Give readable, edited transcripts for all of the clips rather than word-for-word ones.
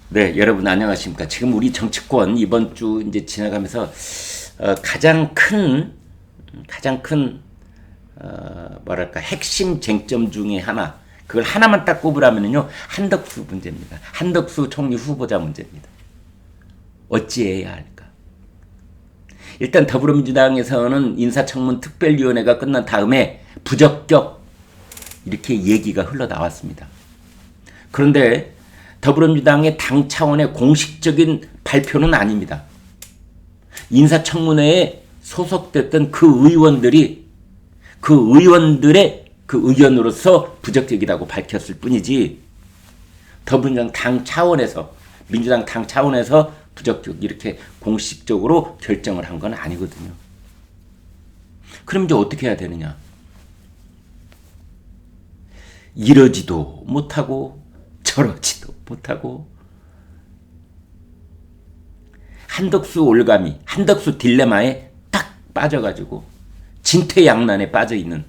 네, 여러분 안녕하십니까? 지금 우리 정치권 이번 주 이제 지나가면서 가장 큰 뭐랄까 핵심 쟁점 중에 하나, 그걸 하나만 딱 꼽으라면요, 한덕수 문제입니다. 한덕수 총리 후보자 문제입니다. 어찌해야 할까? 일단 더불어민주당에서는 인사청문 특별위원회가 끝난 다음에 부적격 이렇게 얘기가 흘러나왔습니다. 그런데 더불어민주당의 당 차원의 공식적인 발표는 아닙니다. 인사청문회에 소속됐던 그 의원들의 그 의견으로서 부적격이라고 밝혔을 뿐이지, 더불어민주당 당 차원에서, 민주당 당 차원에서 부적격 이렇게 공식적으로 결정을 한 건 아니거든요. 그럼 이제 어떻게 해야 되느냐? 이러지도 못하고 저러지도 못하고, 한덕수 올가미, 한덕수 딜레마에 딱 빠져가지고 진퇴양난에 빠져있는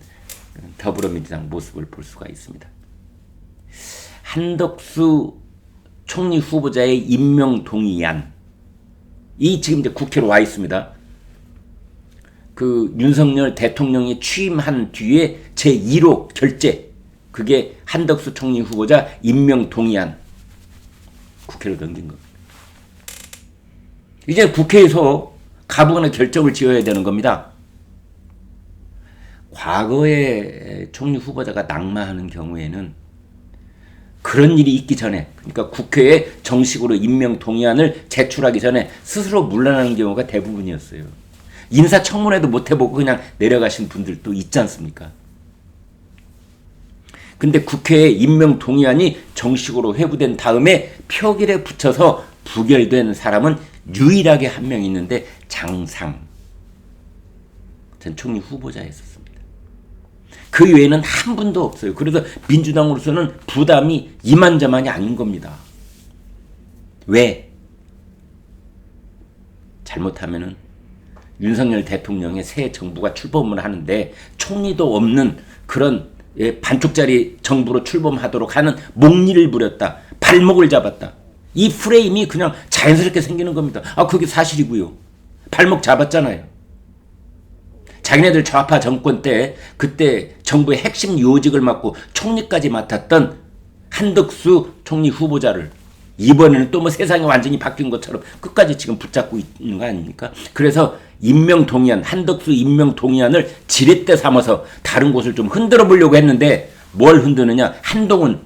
더불어민주당 모습을 볼 수가 있습니다. 한덕수 총리 후보자의 임명 동의안, 이 지금 이제 국회로 와 있습니다. 그 윤석열 대통령이 취임한 뒤에 제1호 결재, 그게 한덕수 총리 후보자 임명 동의안 국회로 넘긴 겁니다. 이제 국회에서 가부간의 결정을 지어야 되는 겁니다. 과거에 총리 후보자가 낙마하는 경우에는 그런 일이 있기 전에, 그러니까 국회에 정식으로 임명 동의안을 제출하기 전에 스스로 물러나는 경우가 대부분이었어요. 인사청문회도 못 해보고 그냥 내려가신 분들도 있지 않습니까? 근데 국회에 임명 동의안이 정식으로 회부된 다음에 표결에 붙여서 부결된 사람은 유일하게 한 명 있는데, 장상 전 총리 후보자였었습니다. 그 외에는 한 분도 없어요. 그래서 민주당으로서는 부담이 이만저만이 아닌 겁니다. 왜? 잘못하면은 윤석열 대통령의 새 정부가 출범을 하는데 총리도 없는 그런 반쪽짜리 정부로 출범하도록 하는 목리를 부렸다, 발목을 잡았다, 이 프레임이 그냥 자연스럽게 생기는 겁니다. 그게 사실이고요. 발목 잡았잖아요. 자기네들 좌파 정권 때, 그때 정부의 핵심 요직을 맡고 총리까지 맡았던 한덕수 총리 후보자를 이번에는 또 뭐 세상이 완전히 바뀐 것처럼 끝까지 지금 붙잡고 있는 거 아닙니까? 그래서 임명 동의안, 한덕수 임명 동의안을 지렛대 삼아서 다른 곳을 좀 흔들어 보려고 했는데, 뭘 흔드느냐? 한동훈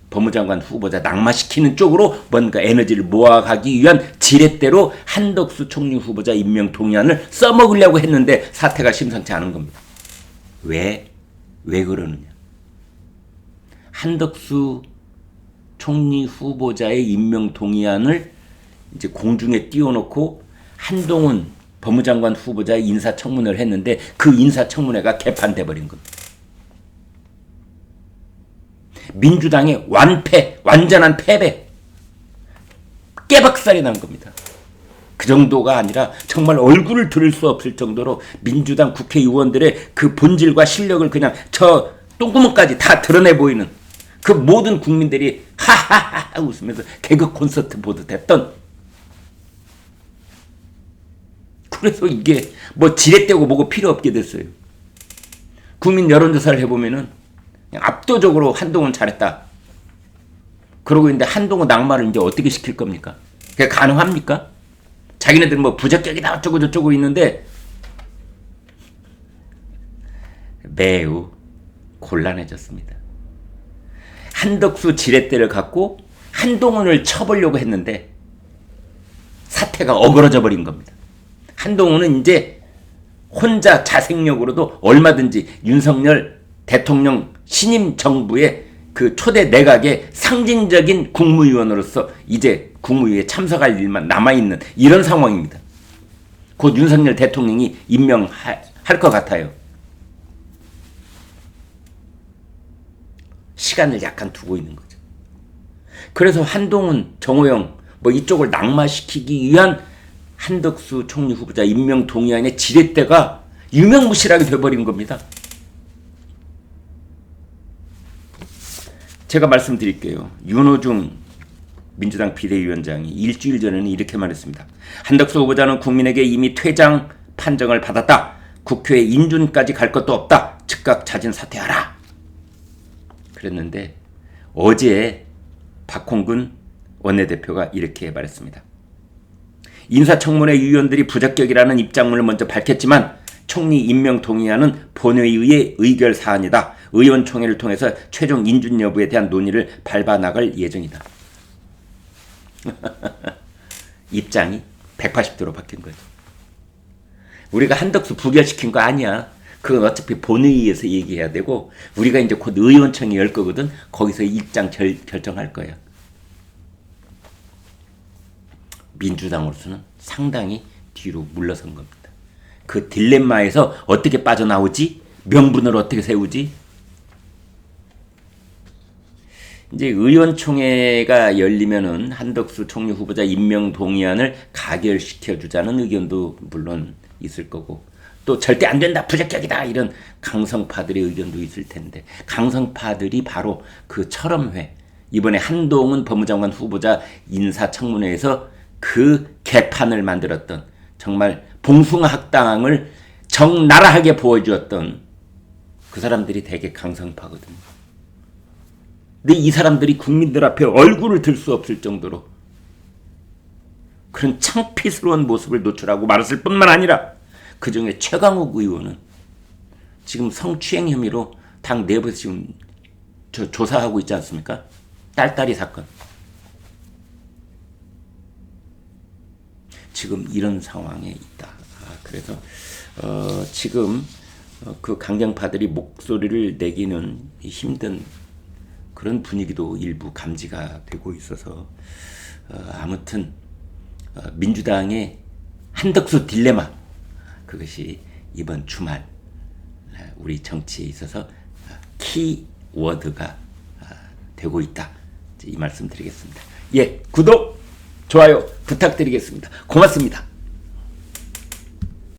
법무장관 후보자 낙마시키는 쪽으로 뭔가 에너지를 모아가기 위한 지렛대로 한덕수 총리 후보자 임명 동의안을 써먹으려고 했는데 사태가 심상치 않은 겁니다. 왜 그러느냐? 한덕수 총리 후보자의 임명 동의안을 이제 공중에 띄워놓고 한동훈 법무장관 후보자의 인사청문회를 했는데, 그 인사청문회가 개판돼 버린 겁니다. 민주당의 완전한 패배, 깨박살이 난 겁니다. 그 정도가 아니라 정말 얼굴을 들을 수 없을 정도로 민주당 국회의원들의 그 본질과 실력을 그냥 저 똥구멍까지 다 드러내 보이는, 그 모든 국민들이 하하하 웃으면서 개그 콘서트 보듯 했던, 그래서 이게 뭐 지렛대고 뭐고 필요 없게 됐어요. 국민 여론조사를 해보면은 압도적으로 한동훈 잘했다. 그러고 있는데 한동훈 낙마를 이제 어떻게 시킬 겁니까? 그게 가능합니까? 자기네들 뭐 부적격이다 어쩌고 저쩌고 있는데 매우 곤란해졌습니다. 한덕수 지렛대를 갖고 한동훈을 쳐보려고 했는데 사태가 어그러져 버린 겁니다. 한동훈은 이제 혼자 자생력으로도 얼마든지 윤석열 대통령 신임 정부의 그 초대 내각의 상징적인 국무위원으로서 이제 국무위에 참석할 일만 남아있는 이런 상황입니다. 곧 윤석열 대통령이 임명할 것 같아요. 시간을 약간 두고 있는 거죠. 그래서 한동훈, 정호영 뭐 이쪽을 낙마시키기 위한 한덕수 총리 후보자 임명 동의안의 지렛대가 유명무실하게 돼버린 겁니다. 제가 말씀드릴게요. 윤호중 민주당 비대위원장이 일주일 전에는 이렇게 말했습니다. 한덕수 후보자는 국민에게 이미 퇴장 판정을 받았다. 국회 인준까지 갈 것도 없다. 즉각 자진 사퇴하라. 그랬는데 어제 박홍근 원내대표가 이렇게 말했습니다. 인사청문회 위원들이 부적격이라는 입장문을 먼저 밝혔지만 총리 임명 동의안은 본회의의 의결 사안이다. 의원총회를 통해서 최종 인준 여부에 대한 논의를 밟아나갈 예정이다. 입장이 180도로 바뀐 거죠. 우리가 한덕수 부결시킨 거 아니야. 그건 어차피 본회의에서 얘기해야 되고 우리가 이제 곧 의원총회 열 거거든. 거기서 입장 결정할 거야. 민주당으로서는 상당히 뒤로 물러선 겁니다. 그 딜레마에서 어떻게 빠져나오지? 명분을 어떻게 세우지? 이제 의원총회가 열리면은 한덕수 총리 후보자 임명 동의안을 가결시켜 주자는 의견도 물론 있을 거고 또 절대 안 된다, 부적격이다 이런 강성파들의 의견도 있을 텐데 강성파들이 바로 그 철험회 이번에 한동훈 법무장관 후보자 인사청문회에서 그 개판을 만들었던 정말 봉숭아학당을 적나라하게 보여주었던 그 사람들이 되게 강성파거든요. 근데 이 사람들이 국민들 앞에 얼굴을 들 수 없을 정도로 그런 창피스러운 모습을 노출하고 말았을 뿐만 아니라 그중에 최강욱 의원은 지금 성추행 혐의로 당 내부에서 지금 조사하고 있지 않습니까? 딸딸이 사건. 지금 이런 상황에 있다. 그래서 지금 그 강경파들이 목소리를 내기는 힘든 그런 분위기도 일부 감지가 되고 있어서 아무튼 민주당의 한덕수 딜레마 그것이 이번 주말 우리 정치에 있어서 키워드가 되고 있다. 이 말씀 드리겠습니다. 예, 구독, 좋아요 부탁드리겠습니다. 고맙습니다.